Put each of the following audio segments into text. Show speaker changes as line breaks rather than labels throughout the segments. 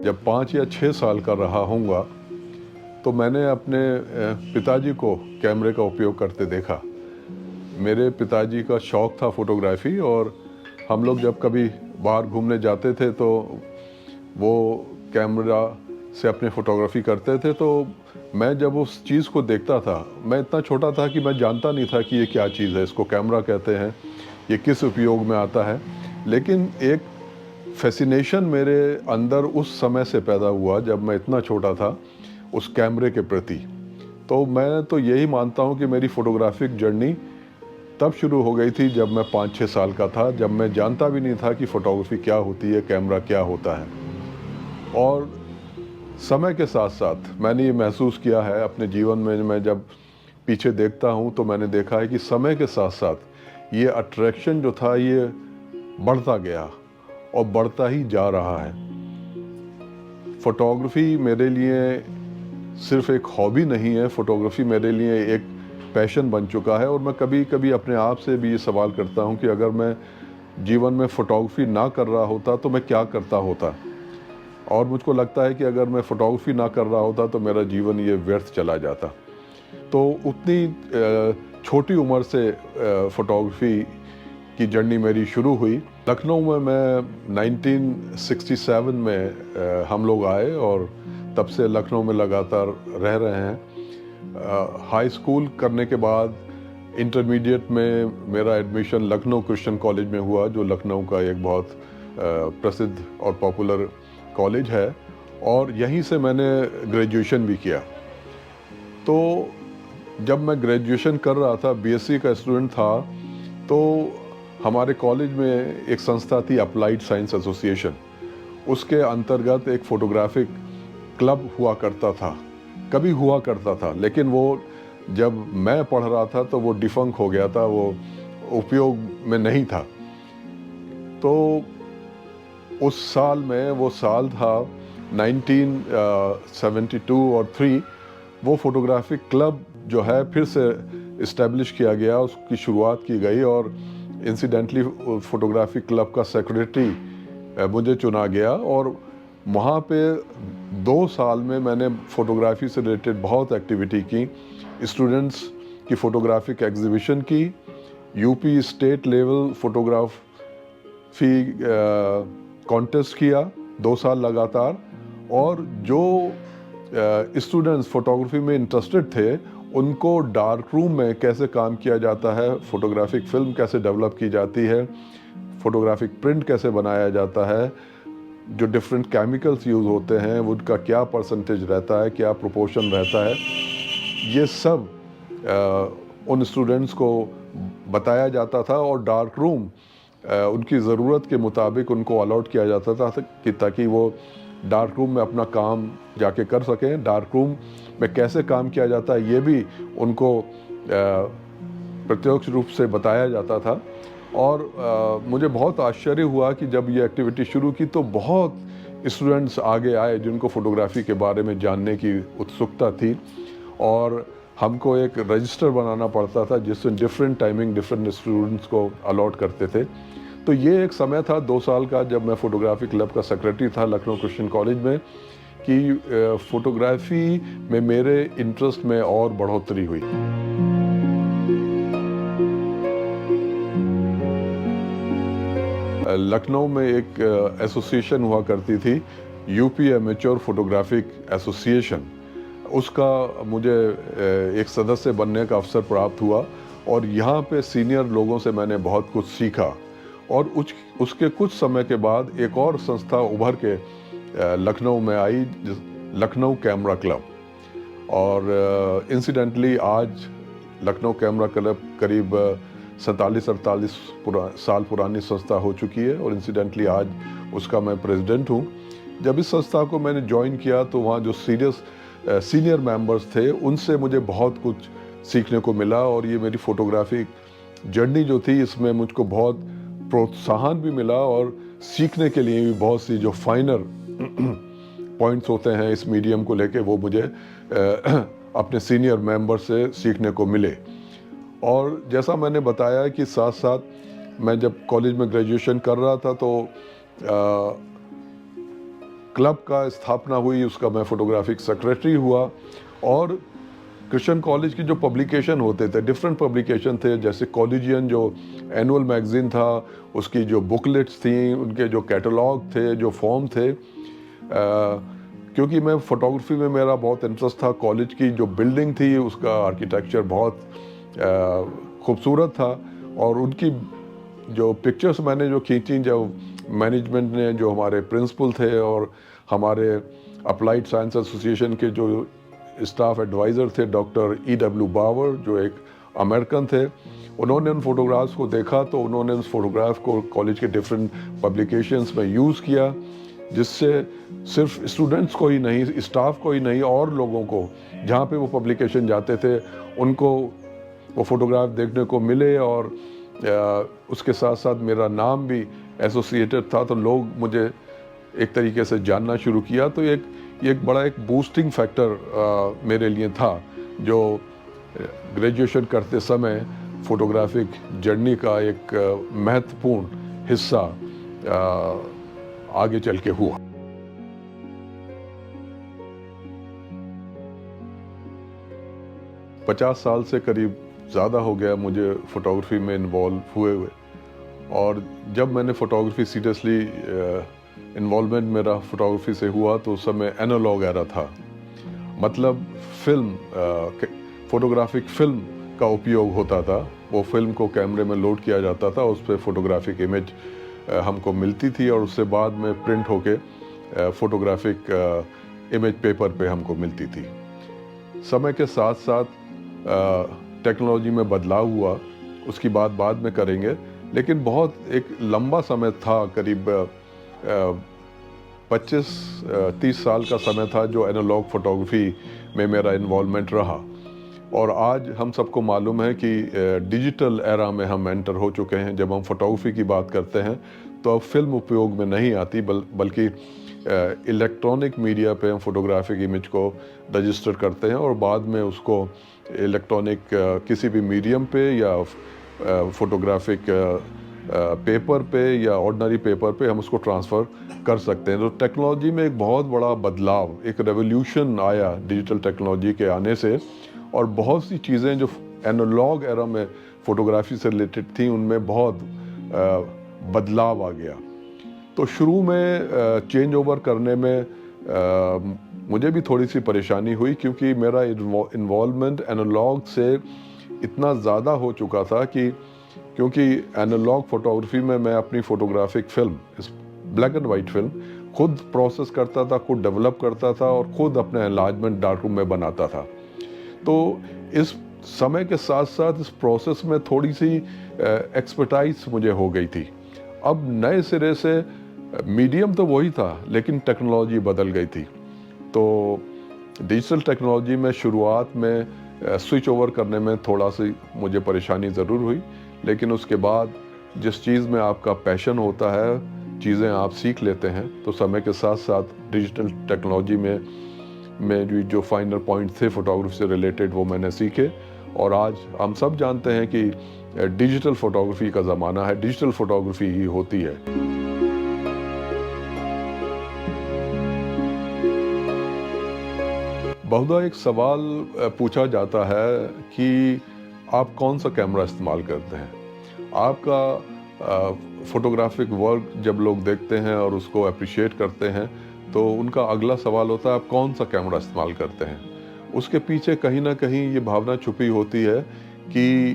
जब 5 या 6 साल का रहा होऊंगा तो मैंने अपने पिताजी को कैमरे का उपयोग करते देखा। मेरे पिताजी का शौक़ था फ़ोटोग्राफ़ी और हम लोग जब कभी बाहर घूमने जाते थे तो वो कैमरा से अपनी फ़ोटोग्राफ़ी करते थे। तो मैं जब उस चीज़ को देखता था, मैं इतना छोटा था कि मैं जानता नहीं था कि ये क्या चीज़ है, इसको कैमरा कहते हैं, ये किस उपयोग में आता है। लेकिन एक फ़ैसिनेशन मेरे अंदर उस समय से पैदा हुआ जब मैं इतना छोटा था उस कैमरे के प्रति। तो मैं तो यही मानता हूँ कि मेरी फ़ोटोग्राफ़िक जर्नी तब शुरू हो गई थी जब मैं 5-6 साल का था, जब मैं जानता भी नहीं था कि फ़ोटोग्राफ़ी क्या होती है, कैमरा क्या होता है। और समय के साथ-साथ मैंने ये महसूस किया है अपने जीवन में, मैं जब पीछे देखता हूँ तो मैंने देखा है कि समय के साथ-साथ ये अट्रैक्शन जो था ये बढ़ता गया और बढ़ता ही जा रहा है। फ़ोटोग्राफ़ी मेरे लिए सिर्फ़ एक हॉबी नहीं है, फ़ोटोग्राफ़ी मेरे लिए एक पैशन बन चुका है और मैं कभी-कभी अपने आप से भी ये सवाल करता हूँ कि अगर मैं जीवन में फ़ोटोग्राफ़ी ना कर रहा होता तो मैं क्या करता होता? और मुझको लगता है कि अगर मैं फ़ोटोग्राफ़ी ना कर रहा होता तो मेरा जीवन ये व्यर्थ चला जाता। तो उतनी छोटी उम्र से फ़ोटोग्राफ़ी की जर्नी मेरी शुरू हुई। लखनऊ में मैं 1967 में हम लोग आए और तब से लखनऊ में लगातार रह रहे हैं। हाई स्कूल करने के बाद इंटरमीडिएट में मेरा एडमिशन लखनऊ क्रिश्चियन कॉलेज में हुआ, जो लखनऊ का एक बहुत प्रसिद्ध और पॉपुलर कॉलेज है, और यहीं से मैंने ग्रेजुएशन भी किया। तो जब मैं ग्रेजुएशन कर रहा था, बीएससी का स्टूडेंट था, तो हमारे कॉलेज में एक संस्था थी अप्लाइड साइंस एसोसिएशन। उसके अंतर्गत एक फ़ोटोग्राफिक क्लब हुआ करता था, कभी हुआ करता था, लेकिन वो जब मैं पढ़ रहा था तो वो डिफंक हो गया था, वो उपयोग में नहीं था। तो उस साल में, वो साल था 1972 और 3, वो फ़ोटोग्राफिक क्लब जो है फिर से इस्टेब्लिश किया गया, उसकी शुरुआत की गई और इंसिडेंटली फ़ोटोग्राफिक क्लब का सेक्रेटरी मुझे चुना गया और वहाँ पे 2 साल में मैंने फ़ोटोग्राफी से रिलेटेड बहुत एक्टिविटी की। स्टूडेंट्स की फ़ोटोग्राफिक एग्ज़िबिशन की, UP state level photography contest किया 2 साल लगातार, और जो स्टूडेंट्स फ़ोटोग्राफी में इंटरेस्टेड थे उनको डार्क रूम में कैसे काम किया जाता है, फ़ोटोग्राफिक फ़िल्म कैसे डेवलप की जाती है, फ़ोटोग्राफिक प्रिंट कैसे बनाया जाता है, जो डिफरेंट केमिकल्स यूज़ होते हैं उनका क्या परसेंटेज रहता है, क्या प्रोपोर्शन रहता है, ये सब उन स्टूडेंट्स को बताया जाता था और डार्क रूम उनकी ज़रूरत के मुताबिक उनको अलॉट किया जाता था कि ताकि वो डार्क रूम में अपना काम जाके कर सकें। डार्क रूम में कैसे काम किया जाता है ये भी उनको प्रत्यक्ष रूप से बताया जाता था। और मुझे बहुत आश्चर्य हुआ कि जब ये एक्टिविटी शुरू की तो बहुत स्टूडेंट्स आगे आए जिनको फ़ोटोग्राफी के बारे में जानने की उत्सुकता थी, और हमको एक रजिस्टर बनाना पड़ता था जिससे डिफरेंट टाइमिंग डिफरेंट स्टूडेंट्स को अलॉट करते थे। तो ये एक समय था 2 साल का जब मैं फ़ोटोग्राफी क्लब का सेक्रेटरी था लखनऊ क्रिश्चियन कॉलेज में, कि फ़ोटोग्राफी में मेरे इंटरेस्ट में और बढ़ोतरी हुई। लखनऊ में एक एसोसिएशन हुआ करती थी, यूपी एमेच्योर फोटोग्राफिक एसोसिएशन। उसका मुझे एक सदस्य बनने का अवसर प्राप्त हुआ और यहाँ पे सीनियर लोगों से मैंने बहुत कुछ सीखा। और उसके कुछ समय के बाद एक और संस्था उभर के लखनऊ में आई, लखनऊ कैमरा क्लब। और इंसिडेंटली आज लखनऊ कैमरा क्लब करीब 47-48 साल पुरानी संस्था हो चुकी है और इंसिडेंटली आज उसका मैं प्रेसिडेंट हूँ। जब इस संस्था को मैंने ज्वाइन किया तो वहाँ जो सीनियर मेंबर्स थे उनसे मुझे बहुत कुछ सीखने को मिला, और ये मेरी फ़ोटोग्राफी जर्नी जो थी इसमें मुझको बहुत प्रोत्साहन भी मिला और सीखने के लिए भी बहुत सी जो फाइनर पॉइंट्स होते हैं इस मीडियम को लेके वो मुझे अपने सीनियर मेंबर से सीखने को मिले। और जैसा मैंने बताया कि साथ साथ मैं जब कॉलेज में ग्रेजुएशन कर रहा था तो क्लब का स्थापना हुई, उसका मैं फोटोग्राफिक सेक्रेटरी हुआ। और क्रिश्चियन कॉलेज की जो पब्लिकेशन होते थे, डिफरेंट पब्लिकेशन थे, जैसे कॉलेजियन जो एनुअल मैगज़ीन था, उसकी जो बुकलेट्स थी, उनके जो कैटलॉग थे, जो फॉर्म थे, क्योंकि मैं फ़ोटोग्राफी में मेरा बहुत इंटरेस्ट था। कॉलेज की जो बिल्डिंग थी उसका आर्किटेक्चर बहुत खूबसूरत था, और उनकी जो पिक्चर्स मैंने जो खींची, जो मैनेजमेंट ने, जो हमारे प्रिंसिपल थे और हमारे अप्लाइड साइंस एसोसिएशन के जो स्टाफ एडवाइज़र थे, डॉक्टर E.W. बावर, जो एक अमेरिकन थे, उन्होंने उन फोटोग्राफ्स को देखा, तो उन्होंने उस फोटोग्राफ को कॉलेज के डिफरेंट पब्लिकेशंस में यूज़ किया, जिससे सिर्फ स्टूडेंट्स को ही नहीं, स्टाफ को ही नहीं, और लोगों को जहाँ पे वो पब्लिकेशन जाते थे उनको वो फ़ोटोग्राफ देखने को मिले। और उसके साथ साथ मेरा नाम भी एसोसिएटेड था, तो लोग मुझे एक तरीके से जानना शुरू किया। तो ये एक बड़ा एक बूस्टिंग फैक्टर मेरे लिए था, जो ग्रेजुएशन करते समय फ़ोटोग्राफिक जर्नी का एक महत्वपूर्ण हिस्सा आगे चल के हुआ। 50 साल से करीब ज़्यादा हो गया मुझे फ़ोटोग्राफी में इन्वॉल्व हुए। और जब मैंने फ़ोटोग्राफी सीरियसली इन्वॉल्वमेंट मेरा फ़ोटोग्राफी से हुआ, तो उस समय एनालॉग एरा था, मतलब फिल्म, फ़ोटोग्राफिक फ़िल्म का उपयोग होता था। वो फिल्म को कैमरे में लोड किया जाता था, उस पर फ़ोटोग्राफिक इमेज हमको मिलती थी, और उससे बाद में प्रिंट होके फ़ोटोग्राफिक इमेज पेपर पे हमको मिलती थी। समय के साथ साथ टेक्नोलॉजी में बदलाव हुआ, उसकी बात बाद में करेंगे, लेकिन बहुत एक लंबा समय था, करीब 25-30 साल का समय था जो एनालॉग फ़ोटोग्राफी में मेरा इन्वॉल्वमेंट रहा। और आज हम सबको मालूम है कि डिजिटल एरा में हम एंटर हो चुके हैं। जब हम फ़ोटोग्राफी की बात करते हैं तो अब फिल्म उपयोग में नहीं आती, बल्कि इलेक्ट्रॉनिक मीडिया पे हम फ़ोटोग्राफिक इमेज को रजिस्टर करते हैं, और बाद में उसको इलेक्ट्रॉनिक किसी भी मीडियम पे या फ़ोटोग्राफिक पेपर पे या ऑर्डिनरी पेपर पे हम उसको ट्रांसफ़र कर सकते हैं। तो टेक्नोलॉजी में एक बहुत बड़ा बदलाव, एक रेवोल्यूशन आया डिजिटल टेक्नोलॉजी के आने से, और बहुत सी चीज़ें जो एनालॉग एरा में फ़ोटोग्राफी से रिलेटेड थी उनमें बहुत बदलाव आ गया। तो शुरू में चेंज ओवर करने में मुझे भी थोड़ी सी परेशानी हुई, क्योंकि मेरा इन्वॉल्वमेंट एनालॉग से इतना ज़्यादा हो चुका था कि क्योंकि एनालॉग फ़ोटोग्राफी में मैं अपनी फ़ोटोग्राफिक फ़िल्म, इस ब्लैक एंड वाइट फ़िल्म खुद प्रोसेस करता था, खुद डेवलप करता था, और खुद अपने एनलार्जमेंट डार्क रूम में बनाता था। तो इस समय के साथ साथ इस प्रोसेस में थोड़ी सी एक्सपर्टाइज मुझे हो गई थी। अब नए सिरे से मीडियम तो वही था, लेकिन टेक्नोलॉजी बदल गई थी। तो डिजिटल टेक्नोलॉजी में शुरुआत में स्विच ओवर करने में थोड़ा सी मुझे परेशानी ज़रूर हुई, लेकिन उसके बाद जिस चीज़ में आपका पैशन होता है, चीज़ें आप सीख लेते हैं, तो समय के साथ साथ डिजिटल टेक्नोलॉजी में जो फाइनल पॉइंट थे फ़ोटोग्राफी से रिलेटेड वो मैंने सीखे। और आज हम सब जानते हैं कि डिजिटल फ़ोटोग्राफी का ज़माना है, डिजिटल फ़ोटोग्राफी ही होती है। बहुधा एक सवाल पूछा जाता है कि आप कौन सा कैमरा इस्तेमाल करते हैं। आपका फ़ोटोग्राफिक वर्क जब लोग देखते हैं और उसको अप्रिशिएट करते हैं, तो उनका अगला सवाल होता है आप कौन सा कैमरा इस्तेमाल करते हैं। उसके पीछे कहीं ना कहीं ये भावना छुपी होती है कि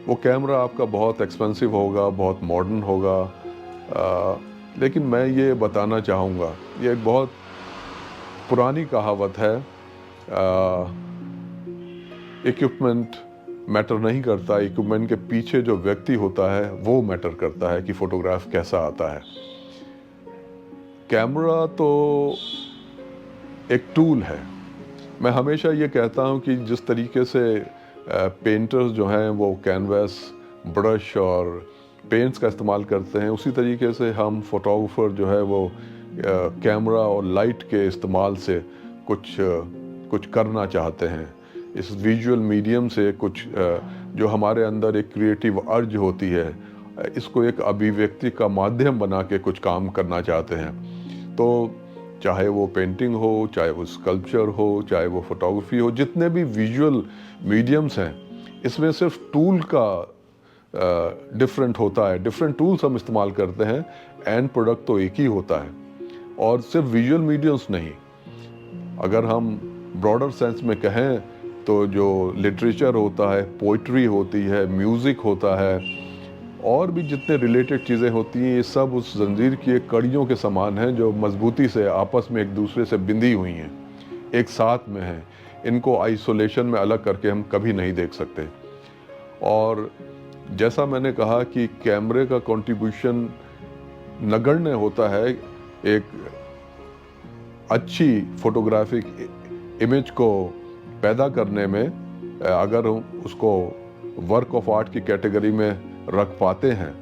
वो कैमरा आपका बहुत एक्सपेंसिव होगा, बहुत मॉडर्न होगा, लेकिन मैं ये बताना चाहूँगा, ये एक बहुत पुरानी कहावत है, इक्विपमेंट मैटर नहीं करता, इक्विपमेंट के पीछे जो व्यक्ति होता है वो मैटर करता है कि फ़ोटोग्राफ कैसा आता है। कैमरा तो एक टूल है। मैं हमेशा ये कहता हूँ कि जिस तरीके से पेंटर्स जो हैं वो कैनवास, ब्रश और पेंट्स का इस्तेमाल करते हैं, उसी तरीके से हम फोटोग्राफर जो है वो कैमरा और लाइट के इस्तेमाल से कुछ करना चाहते हैं। इस विजुअल मीडियम से कुछ जो हमारे अंदर एक क्रिएटिव अर्ज होती है, इसको एक अभिव्यक्ति का माध्यम बना के कुछ काम करना चाहते हैं। तो चाहे वो पेंटिंग हो, चाहे वो स्कल्पचर हो, चाहे वो फोटोग्राफी हो, जितने भी विजुअल मीडियम्स हैं, इसमें सिर्फ टूल का डिफरेंट होता है, डिफरेंट टूल्स हम इस्तेमाल करते हैं, एंड प्रोडक्ट तो एक ही होता है। और सिर्फ विजुअल मीडियम्स नहीं, अगर हम ब्रॉडर सेंस में कहें तो जो लिटरेचर होता है, पोइट्री होती है, म्यूज़िक होता है, और भी जितने रिलेटेड चीज़ें होती हैं, ये सब उस जंजीर की एक कड़ियों के समान हैं जो मजबूती से आपस में एक दूसरे से बिंधी हुई हैं, एक साथ में हैं। इनको आइसोलेशन में अलग करके हम कभी नहीं देख सकते। और जैसा मैंने कहा कि कैमरे का कंट्रीब्यूशन नगण्य होता है एक अच्छी फोटोग्राफिक इमेज को पैदा करने में। अगर हम उसको वर्क ऑफ आर्ट की कैटेगरी में रख पाते हैं,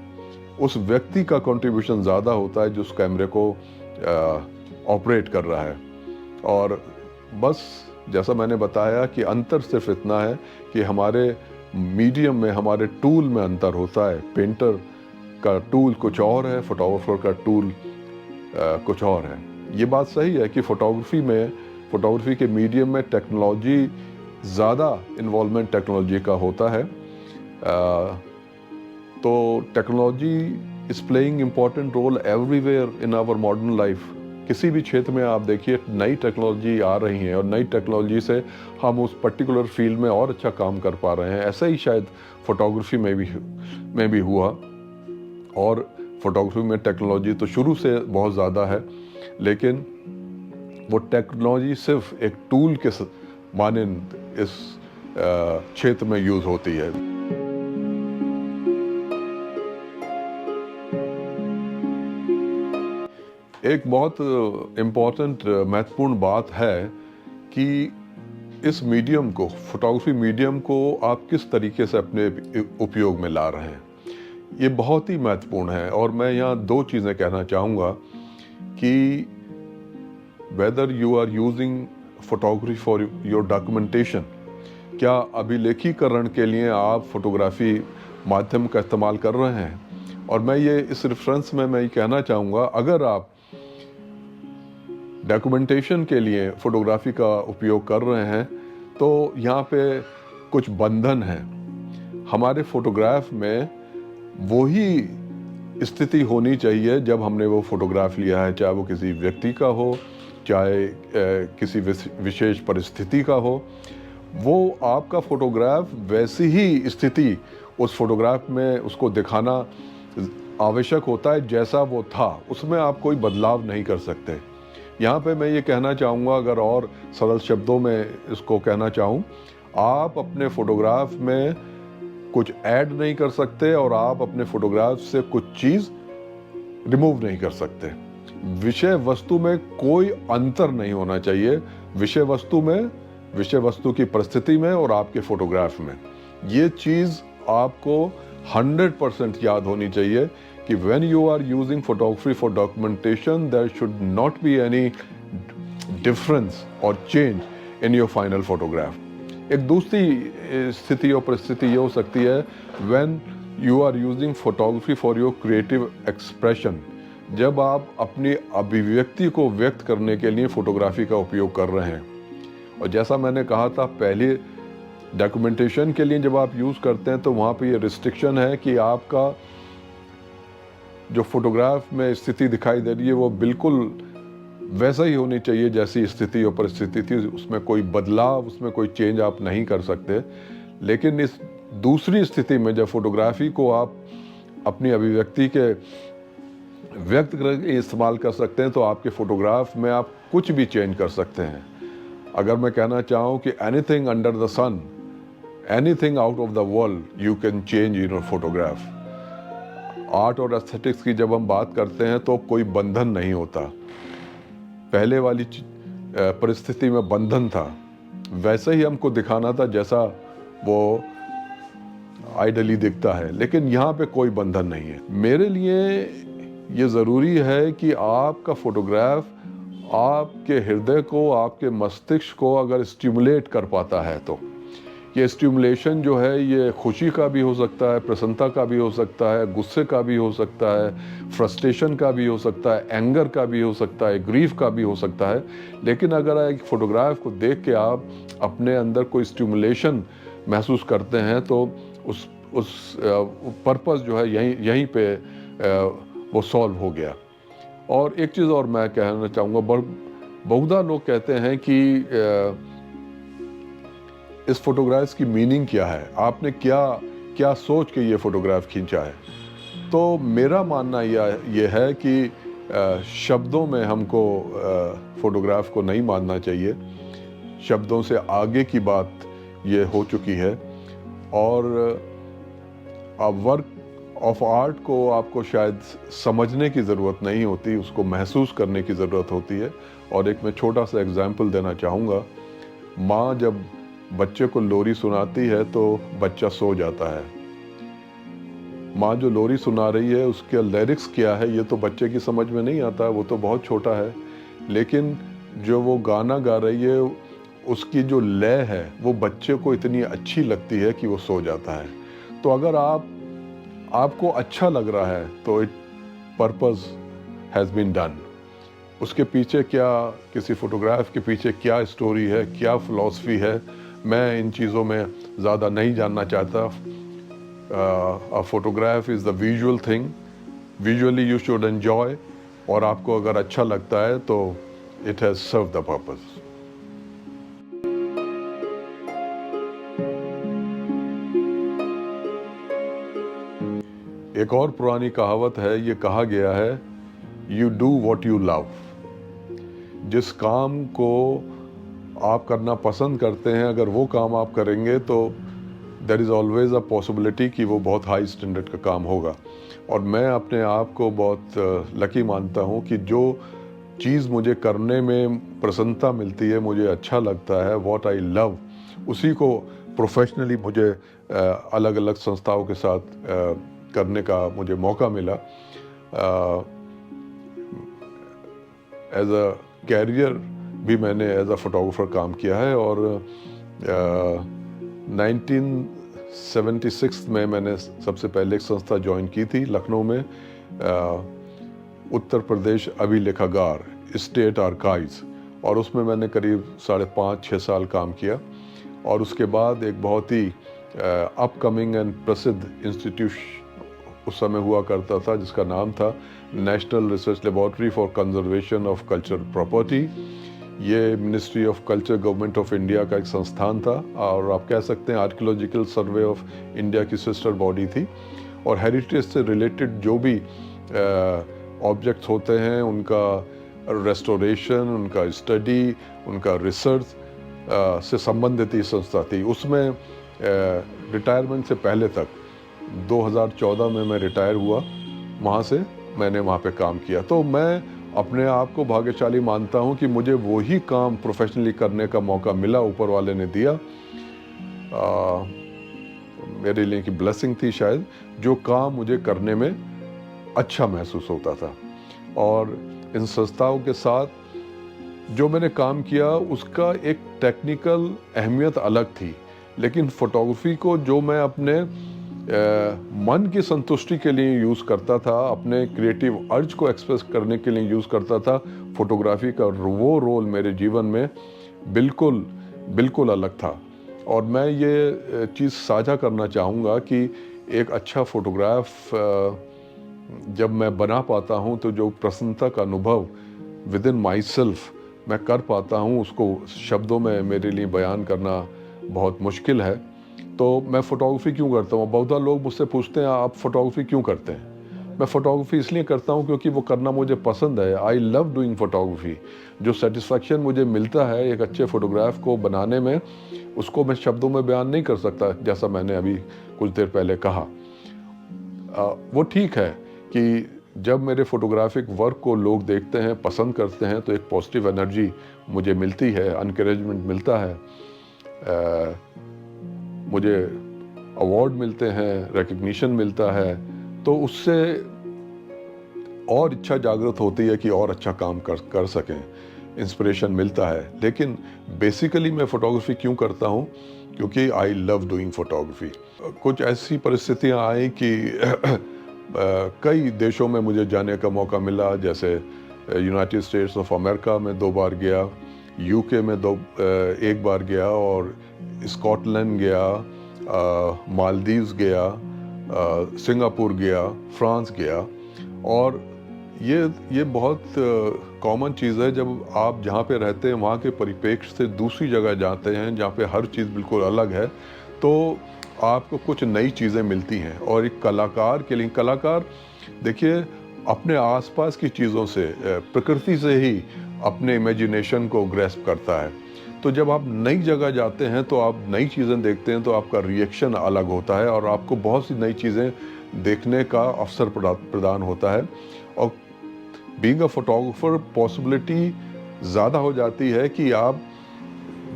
उस व्यक्ति का कंट्रीब्यूशन ज़्यादा होता है जो उस कैमरे को ऑपरेट कर रहा है। और बस जैसा मैंने बताया कि अंतर सिर्फ इतना है कि हमारे मीडियम में, हमारे टूल में अंतर होता है। पेंटर का टूल कुछ और है, फोटोग्राफर का टूल कुछ और है। ये बात सही है कि फोटोग्राफी के मीडियम में टेक्नोलॉजी ज़्यादा इन्वॉल्वमेंट टेक्नोलॉजी का होता है। तो technology is playing important role everywhere in our modern life. किसी भी क्षेत्र में आप देखिए नई टेक्नोलॉजी आ रही है और नई टेक्नोलॉजी से हम उस पर्टिकुलर फील्ड में और अच्छा काम कर पा रहे हैं। ऐसा ही शायद फोटोग्राफी में भी हुआ। और फोटोग्राफी में टेक्नोलॉजी तो शुरू से बहुत ज़्यादा है, लेकिन वो टेक्नोलॉजी सिर्फ एक टूल के मानंद इस क्षेत्र में यूज़ होती है। एक बहुत इम्पॉर्टेंट महत्वपूर्ण बात है कि इस मीडियम को, फोटोग्राफी मीडियम को आप किस तरीके से अपने उपयोग में ला रहे हैं, ये बहुत ही महत्वपूर्ण है। और मैं यहाँ दो चीज़ें कहना चाहूँगा कि whether you are using photography for your documentation, क्या अभिलेखीकरण के लिए आप फोटोग्राफी माध्यम का इस्तेमाल कर रहे हैं। और मैं ये इस रेफरेंस में मैं ये कहना चाहूँगा, अगर आप डॉक्यूमेंटेशन के लिए फ़ोटोग्राफी का उपयोग कर रहे हैं तो यहाँ पे कुछ बंधन हैं। हमारे फ़ोटोग्राफ में वही स्थिति होनी चाहिए जब हमने वो फ़ोटोग्राफ लिया है, चाहे वो किसी व्यक्ति का हो, चाहे किसी विशेष परिस्थिति का हो। वो आपका फ़ोटोग्राफ वैसी ही स्थिति उस फ़ोटोग्राफ में उसको दिखाना आवश्यक होता है जैसा वो था, उसमें आप कोई बदलाव नहीं कर सकते। यहाँ पे मैं ये कहना चाहूँगा, अगर और सरल शब्दों में इसको कहना चाहूँ, आप अपने फ़ोटोग्राफ में कुछ ऐड नहीं कर सकते और आप अपने फ़ोटोग्राफ से कुछ चीज़ रिमूव नहीं कर सकते। विषय वस्तु में कोई अंतर नहीं होना चाहिए, विषय वस्तु की परिस्थिति में और आपके फ़ोटोग्राफ में। ये चीज़ आपको 100% याद होनी चाहिए कि when you are using photography for documentation, there should not be any difference or change in your final photograph. एक दूसरी स्थिति और परिस्थिति ये हो सकती है when you are using photography for your creative expression, जब आप अपनी अभिव्यक्ति को व्यक्त करने के लिए फोटोग्राफी का उपयोग कर रहे हैं। और जैसा मैंने कहा था पहले, डॉक्यूमेंटेशन के लिए जब आप यूज़ करते हैं तो वहाँ पे ये रिस्ट्रिक्शन है कि आपका जो फोटोग्राफ में स्थिति दिखाई दे रही है वो बिल्कुल वैसा ही होनी चाहिए जैसी स्थिति और परिस्थिति थी, उसमें कोई बदलाव, उसमें कोई चेंज आप नहीं कर सकते। लेकिन इस दूसरी स्थिति में जब फोटोग्राफी को आप अपनी अभिव्यक्ति के व्यक्त करके इस्तेमाल कर सकते हैं तो आपके फ़ोटोग्राफ में आप कुछ भी चेंज कर सकते हैं। अगर मैं कहना चाहूँ कि anything under the sun, anything out of the world you can change in your photograph. Art और एस्थेटिक्स की जब हम बात करते हैं तो कोई बंधन नहीं होता। पहले वाली परिस्थिति में बंधन था, वैसे ही हमको दिखाना था जैसा वो आइडली दिखता है, लेकिन यहाँ पे कोई बंधन नहीं है। मेरे लिए ये ज़रूरी है कि आपका फ़ोटोग्राफ आपके हृदय को, आपके मस्तिष्क को अगर स्टिमुलेट कर पाता है तो, ये स्टिमुलेशन जो है ये खुशी का भी हो सकता है, प्रसन्नता का भी हो सकता है, गुस्से का भी हो सकता है, फ्रस्ट्रेशन का भी हो सकता है, एंगर का भी हो सकता है, ग्रीफ का भी हो सकता है। लेकिन अगर एक फ़ोटोग्राफ को देख के आप अपने अंदर कोई स्टिमुलेशन महसूस करते हैं तो उस पर्पस जो है यहीं पे वो सॉल्व हो गया। और एक चीज़ और मैं कहना चाहूँगा, बहुधा लोग कहते हैं कि इस फोटोग्राफ्स की मीनिंग क्या है, आपने क्या सोच के ये फ़ोटोग्राफ खींचा है। तो मेरा मानना ये है कि शब्दों में हमको फ़ोटोग्राफ को नहीं मानना चाहिए। शब्दों से आगे की बात ये हो चुकी है। और वर्क ऑफ आर्ट को आपको शायद समझने की ज़रूरत नहीं होती, उसको महसूस करने की ज़रूरत होती है। और एक मैं छोटा सा एग्जाम्पल देना चाहूँगा। माँ जब बच्चे को लोरी सुनाती है तो बच्चा सो जाता है। माँ जो लोरी सुना रही है उसके लिरिक्स क्या है ये तो बच्चे की समझ में नहीं आता, वो तो बहुत छोटा है। लेकिन जो वो गाना गा रही है उसकी जो लय है वो बच्चे को इतनी अच्छी लगती है कि वो सो जाता है। तो अगर आपको अच्छा लग रहा है तो it purpose has been done. उसके पीछे क्या, किसी फ़ोटोग्राफ के पीछे क्या स्टोरी है, क्या फ़िलॉसफी है, मैं इन चीज़ों में ज़्यादा नहीं जानना चाहता। A photograph is the visual thing. Visually you should enjoy, और आपको अगर अच्छा लगता है तो it has served the purpose. एक और पुरानी कहावत है, ये कहा गया है, You do what you love. जिस काम को आप करना पसंद करते हैं अगर वो काम आप करेंगे तो there is always a possibility कि वो बहुत हाई स्टैंडर्ड का काम होगा। और मैं अपने आप को बहुत लकी मानता हूँ कि जो चीज़ मुझे करने में प्रसन्नता मिलती है, मुझे अच्छा लगता है, व्हाट आई लव, उसी को प्रोफेशनली मुझे अलग अलग संस्थाओं के साथ करने का मुझे मौका मिला। एज अ कैरियर भी मैंने एज अ फोटोग्राफर काम किया है। और 1976 में मैंने सबसे पहले एक संस्था ज्वाइन की थी लखनऊ में, उत्तर प्रदेश अभिलेखागार, स्टेट आर्काइव्स, और उसमें मैंने करीब 5.5-6 साल काम किया। और उसके बाद एक बहुत ही अपकमिंग एंड प्रसिद्ध इंस्टीट्यूशन उस समय हुआ करता था जिसका नाम था national research laboratory for conservation of cultural property. ये ministry of culture government of India का एक संस्थान था, और आप कह सकते हैं आर्कियोलॉजिकल सर्वे ऑफ इंडिया की सिस्टर बॉडी थी। और हेरिटेज से रिलेटेड जो भी ऑब्जेक्ट्स होते हैं उनका रेस्टोरेशन, उनका स्टडी, उनका रिसर्च से संबंधित ही संस्था थी। उसमें रिटायरमेंट से पहले तक 2014 में मैं रिटायर हुआ, वहाँ से मैंने वहाँ पे काम किया। तो मैं अपने आप को भाग्यशाली मानता हूँ कि मुझे वही काम प्रोफेशनली करने का मौका मिला, ऊपर वाले ने दिया। मेरे लिए की ब्लेसिंग थी शायद, जो काम मुझे करने में अच्छा महसूस होता था। और इन संस्थाओं के साथ जो मैंने काम किया उसका एक टेक्निकल अहमियत अलग थी, लेकिन फोटोग्राफी को जो मैं अपने मन की संतुष्टि के लिए यूज़ करता था, अपने क्रिएटिव अर्ज को एक्सप्रेस करने के लिए यूज़ करता था, फोटोग्राफी का वो रोल मेरे जीवन में बिल्कुल अलग था। और मैं ये चीज़ साझा करना चाहूँगा कि एक अच्छा फोटोग्राफ जब मैं बना पाता हूँ तो जो प्रसन्नता का अनुभव विद इन माई सेल्फ मैं कर पाता हूँ, उसको शब्दों में मेरे लिए बयान करना बहुत मुश्किल है। तो मैं फ़ोटोग्राफी क्यों करता हूँ? बहुत लोग मुझसे पूछते हैं आप फ़ोटोग्राफी क्यों करते हैं? मैं फ़ोटोग्राफी इसलिए करता हूँ क्योंकि वो करना मुझे पसंद है। I love doing photography. जो सेटिस्फैक्शन मुझे मिलता है एक अच्छे फ़ोटोग्राफ को बनाने में, उसको मैं शब्दों में बयान नहीं कर सकता, जैसा मैंने अभी कुछ देर पहले कहा। वो ठीक है कि जब मेरे फोटोग्राफिक वर्क को लोग देखते हैं, पसंद करते हैं, तो एक पॉजिटिव एनर्जी मुझे मिलती है, एनकरेजमेंट मिलता है, मुझे अवार्ड मिलते हैं, रिकग्निशन मिलता है, तो उससे और इच्छा जागृत होती है कि और अच्छा काम कर सकें। इंस्पिरेशन मिलता है। लेकिन बेसिकली मैं फ़ोटोग्राफ़ी क्यों करता हूँ? क्योंकि आई लव डूइंग फ़ोटोग्राफ़ी। कुछ ऐसी परिस्थितियाँ आई कि कई देशों में मुझे जाने का मौका मिला, जैसे यूनाइटेड स्टेट्स ऑफ अमेरिका में 2 बार गया, यूके में 1 बार गया, और स्कॉटलैंड गया, मालदीव्स गया, सिंगापुर गया, फ्रांस गया। और ये बहुत कॉमन चीज़ है, जब आप जहाँ पे रहते हैं वहाँ के परिप्रेक्ष्य से दूसरी जगह जाते हैं जहाँ पे हर चीज़ बिल्कुल अलग है, तो आपको कुछ नई चीज़ें मिलती हैं। और एक कलाकार के लिए, कलाकार देखिए अपने आसपास की चीज़ों से, प्रकृति से ही अपने इमेजिनेशन को ग्रैस्प करता है। तो जब आप नई जगह जाते हैं तो आप नई चीज़ें देखते हैं, तो आपका रिएक्शन अलग होता है और आपको बहुत सी नई चीज़ें देखने का अवसर प्रदान होता है। और बीइंग अ फोटोग्राफर पॉसिबिलिटी ज़्यादा हो जाती है कि आप,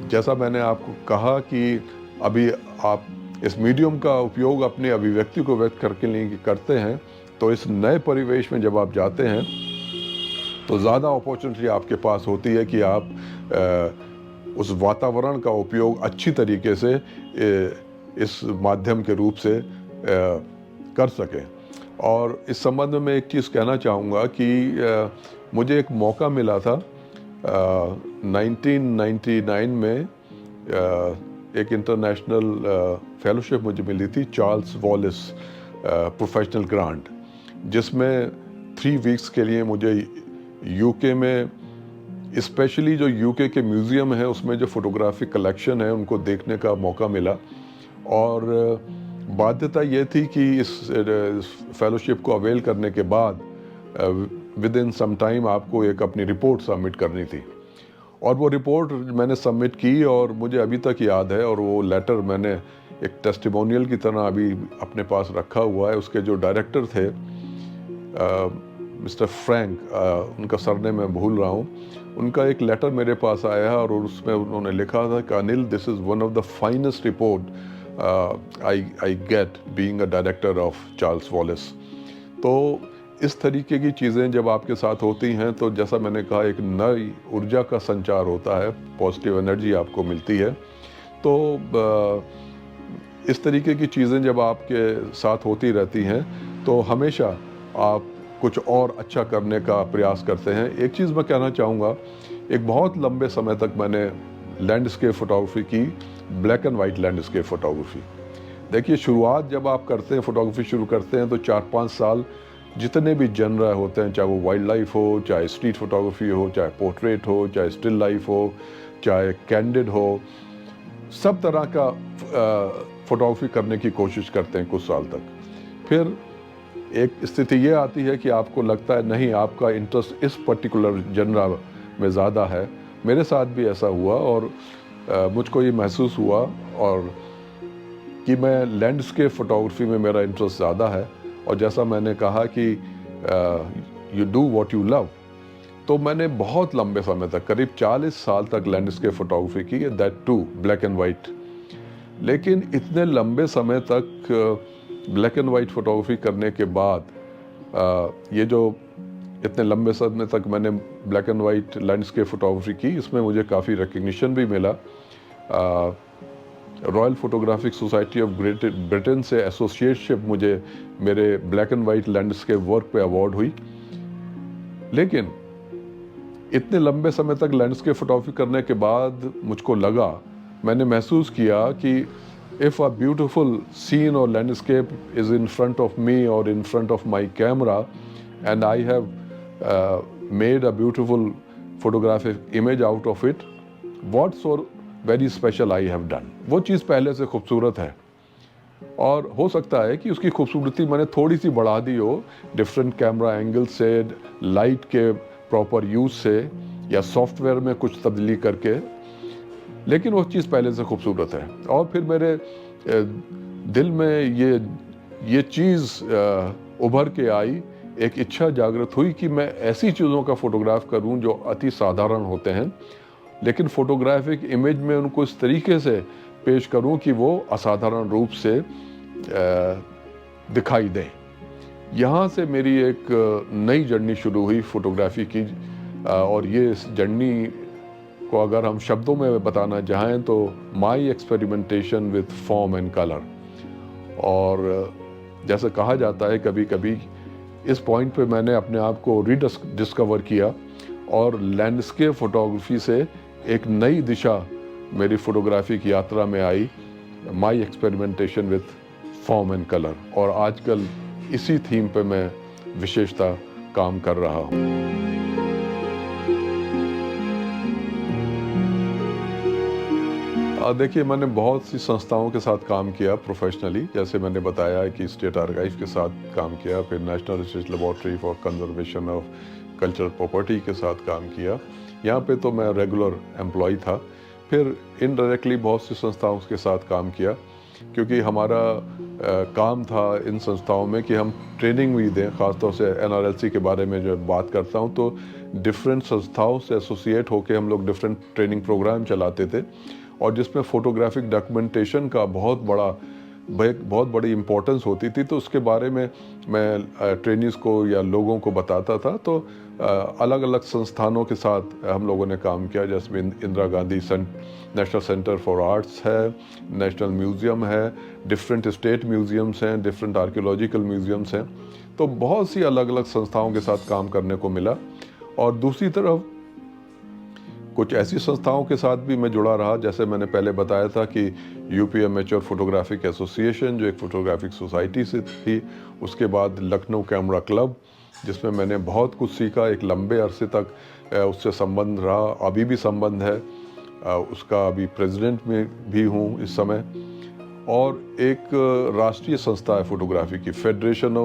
जैसा मैंने आपको कहा कि अभी आप इस मीडियम का उपयोग अपनी अभिव्यक्ति को व्यक्त करके लिए करते हैं, तो इस नए परिवेश में जब आप जाते हैं तो ज़्यादा अपॉर्चुनिटी आपके पास होती है कि आप उस वातावरण का उपयोग अच्छी तरीके से इस माध्यम के रूप से कर सकें। और इस संबंध में एक चीज़ कहना चाहूँगा कि मुझे एक मौका मिला था 1999 में, एक इंटरनेशनल फेलोशिप मुझे मिली थी, चार्ल्स वॉलिस प्रोफेशनल ग्रांट, जिसमें 3 वीक्स के लिए मुझे यूके में, स्पेशली जो यूके के म्यूज़ियम है उसमें जो फोटोग्राफिक कलेक्शन है उनको देखने का मौका मिला। और बाध्यता ये थी कि इस फेलोशिप को अवेल करने के बाद विद इन सम टाइम आपको एक अपनी रिपोर्ट सबमिट करनी थी। और वो रिपोर्ट मैंने सबमिट की और मुझे अभी तक याद है, और वो लेटर मैंने एक टेस्टिमोनियल की तरह अभी अपने पास रखा हुआ है। उसके जो डायरेक्टर थे मिस्टर फ्रैंक, उनका सरनेम मैं भूल रहा हूँ, उनका एक लेटर मेरे पास आया और उसमें उन्होंने लिखा था कि Anil, this is one of the finest report I get being a director of Charles Wallis. तो इस तरीके की चीज़ें जब आपके साथ होती हैं तो जैसा मैंने कहा, एक नई ऊर्जा का संचार होता है, पॉजिटिव एनर्जी आपको मिलती है। तो इस तरीके की चीज़ें जब आपके साथ होती रहती हैं तो हमेशा आप कुछ और अच्छा करने का प्रयास करते हैं। एक चीज़ मैं कहना चाहूँगा, एक बहुत लंबे समय तक मैंने लैंडस्केप फ़ोटोग्राफी की, black and white landscape photography. देखिए, शुरुआत जब आप करते हैं, फ़ोटोग्राफी शुरू करते हैं, तो 4-5 साल जितने भी जनर होते हैं, चाहे वो वाइल्ड लाइफ हो, चाहे स्ट्रीट फ़ोटोग्राफी हो, चाहे पोर्ट्रेट हो, चाहे स्टिल लाइफ हो, चाहे कैंडिड हो, सब तरह का फ़ोटोग्राफी करने की कोशिश करते हैं कुछ साल तक। फिर एक स्थिति ये आती है कि आपको लगता है नहीं, आपका इंटरेस्ट इस पर्टिकुलर जनर में ज़्यादा है। मेरे साथ भी ऐसा हुआ और मुझको ये महसूस हुआ और कि मैं लैंडस्केप फ़ोटोग्राफी में मेरा इंटरेस्ट ज़्यादा है। और जैसा मैंने कहा कि you do what you love, तो मैंने बहुत लंबे समय तक, करीब 40 साल तक लैंडस्केप फ़ोटोग्राफी की, that too black and white. लेकिन इतने लंबे समय तक ब्लैक एंड वाइट फ़ोटोग्राफी करने के बाद, ये जो इतने लंबे समय तक मैंने black and white landscape photography की, इसमें मुझे काफ़ी रिकग्निशन भी मिला। Royal photographic society of great Britain से एसोसिएटशिप मुझे मेरे black and white landscape work पे अवार्ड हुई। लेकिन इतने लंबे समय तक लैंडस्केप फ़ोटोग्राफी करने के बाद मुझको लगा, मैंने महसूस किया कि if a beautiful scene or landscape is in front of me or in front of my camera and I have made a beautiful photographic image out of it, what so very special I have done। वो चीज़ पहले से खूबसूरत है और हो सकता है कि उसकी खूबसूरती मैंने थोड़ी सी बढ़ा दी हो डिफरेंट कैमरा एंगल से, लाइट के प्रॉपर यूज़ से या सॉफ्टवेयर में कुछ तब्दीली करके, लेकिन वो चीज़ पहले से खूबसूरत है। और फिर मेरे दिल में ये चीज़ उभर के आई, एक इच्छा जागृत हुई कि मैं ऐसी चीज़ों का फ़ोटोग्राफ करूं जो अति साधारण होते हैं, लेकिन फ़ोटोग्राफिक इमेज में उनको इस तरीके से पेश करूं कि वो असाधारण रूप से दिखाई दें। यहाँ से मेरी एक नई जर्नी शुरू हुई फ़ोटोग्राफी की, और ये इस जर्नी को अगर हम शब्दों में बताना चाहें तो my experimentation with form and colour. और जैसे कहा जाता है कभी कभी, इस पॉइंट पे मैंने अपने आप को डिस्कवर किया और लैंडस्केप फोटोग्राफी से एक नई दिशा मेरी फोटोग्राफी की यात्रा में आई, my experimentation with form and colour. और आजकल इसी थीम पे मैं विशेषता काम कर रहा हूँ। देखिए, मैंने बहुत सी संस्थाओं के साथ काम किया प्रोफेशनली। जैसे मैंने बताया कि स्टेट आर्काइव के साथ काम किया, फिर national research laboratory for conservation of cultural property के साथ काम किया। यहाँ पे तो मैं रेगुलर एम्प्लॉय था। फिर इनडायरेक्टली बहुत सी संस्थाओं के साथ काम किया, क्योंकि हमारा काम था इन संस्थाओं में कि हम ट्रेनिंग भी दें। ख़ासतौर से NRLC के बारे में जब बात करता हूँ तो डिफरेंट संस्थाओं से एसोसिएट होकर हम लोग डिफरेंट ट्रेनिंग प्रोग्राम चलाते थे, और जिसमें फ़ोटोग्राफिक डॉक्यूमेंटेशन का बहुत बड़ी इम्पोर्टेंस होती थी। तो उसके बारे में मैं ट्रेनीज़ को या लोगों को बताता था। तो अलग अलग संस्थानों के साथ हम लोगों ने काम किया, जैसे Indira Gandhi national centre for arts है, नेशनल म्यूज़ियम है, डिफरेंट स्टेट म्यूज़ियम्स हैं, डिफरेंट आर्कियोलॉजिकल म्यूज़ियम्स हैं। तो बहुत सी अलग अलग संस्थाओं के साथ काम करने को मिला। और दूसरी तरफ कुछ ऐसी संस्थाओं के साथ भी मैं जुड़ा रहा, जैसे मैंने पहले बताया था कि यूपी एमेच्योर फोटोग्राफिक एसोसिएशन, जो एक फोटोग्राफिक सोसाइटी से थी। उसके बाद लखनऊ कैमरा क्लब, जिसमें मैंने बहुत कुछ सीखा। एक लंबे अरसे तक उससे संबंध रहा, अभी भी संबंध है उसका, अभी प्रेसिडेंट में भी हूँ इस समय। और एक राष्ट्रीय संस्था है फोटोग्राफी की, फेडरेशन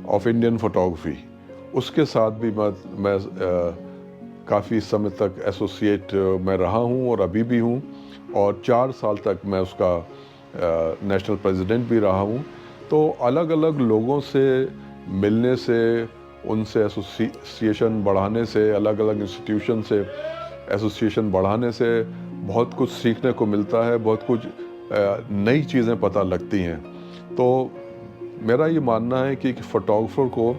ऑफ इंडियन फोटोग्राफी, उसके साथ भी मैं काफ़ी समय तक एसोसिएट मैं रहा हूँ और अभी भी हूँ। और 4 साल तक मैं उसका नेशनल प्रेसिडेंट भी रहा हूँ। तो अलग अलग लोगों से मिलने से, उनसे एसोसिएशन बढ़ाने से, अलग अलग इंस्टीट्यूशन से एसोसिएशन बढ़ाने से बहुत कुछ सीखने को मिलता है, बहुत कुछ नई चीज़ें पता लगती हैं। तो मेरा ये मानना है कि फ़ोटोग्राफर को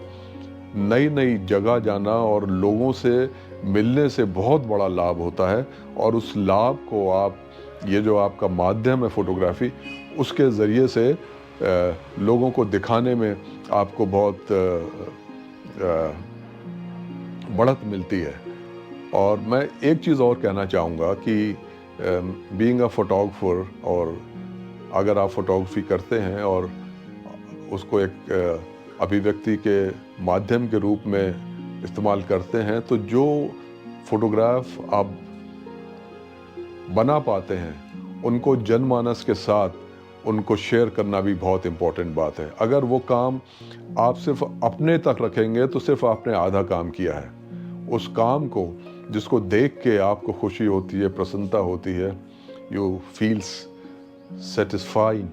नई नई जगह जाना और लोगों से मिलने से बहुत बड़ा लाभ होता है। और उस लाभ को आप, ये जो आपका माध्यम है फोटोग्राफी, उसके ज़रिए से लोगों को दिखाने में आपको बहुत बढ़त मिलती है। और मैं एक चीज़ और कहना चाहूँगा कि बीइंग अ फोटोग्राफर, और अगर आप फोटोग्राफी करते हैं और उसको एक अभिव्यक्ति के माध्यम के रूप में इस्तेमाल करते हैं, तो जो फोटोग्राफ आप बना पाते हैं उनको जनमानस के साथ उनको शेयर करना भी बहुत इम्पोर्टेंट बात है। अगर वो काम आप सिर्फ अपने तक रखेंगे तो सिर्फ आपने आधा काम किया है। उस काम को जिसको देख के आपको खुशी होती है, प्रसन्नता होती है, यू फील्स सेटिस्फाइंग,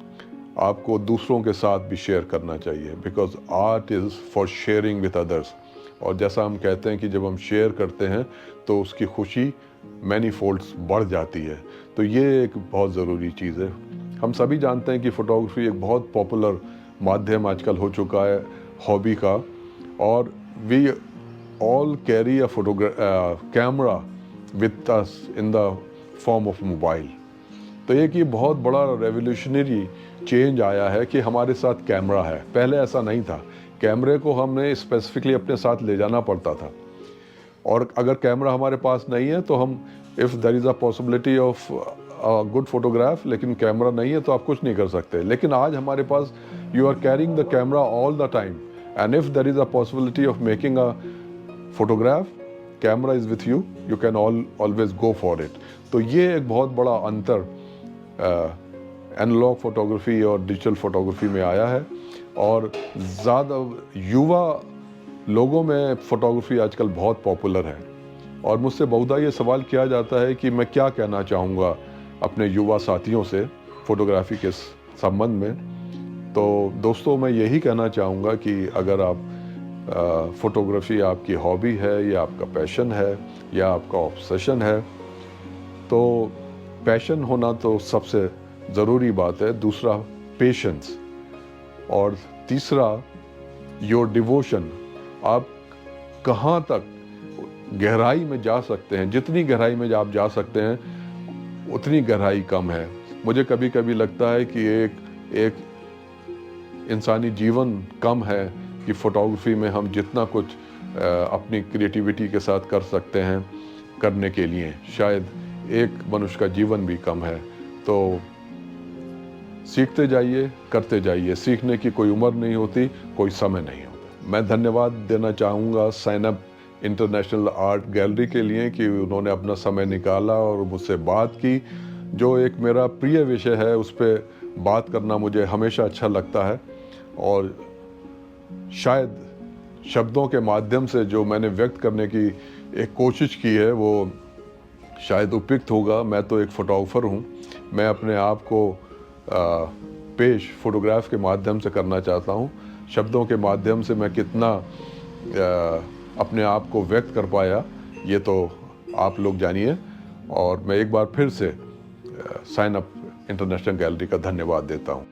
आपको दूसरों के साथ भी शेयर करना चाहिए, because art is for sharing with others. और जैसा हम कहते हैं कि जब हम शेयर करते हैं तो उसकी खुशी मैनी फोल्ड्स बढ़ जाती है। तो ये एक बहुत ज़रूरी चीज़ है। हम सभी जानते हैं कि फ़ोटोग्राफी एक बहुत पॉपुलर माध्यम आजकल हो चुका है हॉबी का, और we all carry a camera with us in the form of mobile. तो एक ये बहुत बड़ा रेवोल्यूशनरी चेंज आया है कि हमारे साथ कैमरा है। पहले ऐसा नहीं था, कैमरे को हमने स्पेसिफिकली अपने साथ ले जाना पड़ता था। और अगर कैमरा हमारे पास नहीं है तो हम, if there is a possibility of good photograph, लेकिन कैमरा नहीं है तो आप कुछ नहीं कर सकते। लेकिन आज हमारे पास, you are carrying the camera all the time, and if there is a possibility of making a photograph, camera is with you, you can always go for it. तो ये एक बहुत बड़ा अंतर एनालॉग फोटोग्राफी और डिजिटल फोटोग्राफी में आया है। और ज़्यादा युवा लोगों में फ़ोटोग्राफी आजकल बहुत पॉपुलर है। और मुझसे बहुधा ये सवाल किया जाता है कि मैं क्या कहना चाहूँगा अपने युवा साथियों से फ़ोटोग्राफी के संबंध में। तो दोस्तों, मैं यही कहना चाहूँगा कि अगर आप फ़ोटोग्राफी आपकी हॉबी है, या आपका पैशन है, या आपका ऑब्सेशन है, तो पैशन होना तो सबसे ज़रूरी बात है। दूसरा पेशेंस, और तीसरा योर डिवोशन। आप कहाँ तक गहराई में जा सकते हैं, जितनी गहराई में आप जा सकते हैं उतनी गहराई कम है। मुझे कभी कभी लगता है कि एक इंसानी जीवन कम है कि फ़ोटोग्राफी में हम जितना कुछ अपनी क्रिएटिविटी के साथ कर सकते हैं करने के लिए, शायद एक मनुष्य का जीवन भी कम है। तो सीखते जाइए, करते जाइए। सीखने की कोई उम्र नहीं होती, कोई समय नहीं होता। मैं धन्यवाद देना चाहूँगा Sign Up International Art Gallery के लिए कि उन्होंने अपना समय निकाला और मुझसे बात की। जो एक मेरा प्रिय विषय है उस पर बात करना मुझे हमेशा अच्छा लगता है, और शायद शब्दों के माध्यम से जो मैंने व्यक्त करने की एक कोशिश की है वो शायद उपयुक्त होगा। मैं तो एक फ़ोटोग्राफ़र हूँ, मैं अपने आप को पेश फ़ोटोग्राफ के माध्यम से करना चाहता हूँ। शब्दों के माध्यम से मैं कितना अपने आप को व्यक्त कर पाया ये तो आप लोग जानिए। और मैं एक बार फिर से साइन अप इंटरनेशनल गैलरी का धन्यवाद देता हूँ।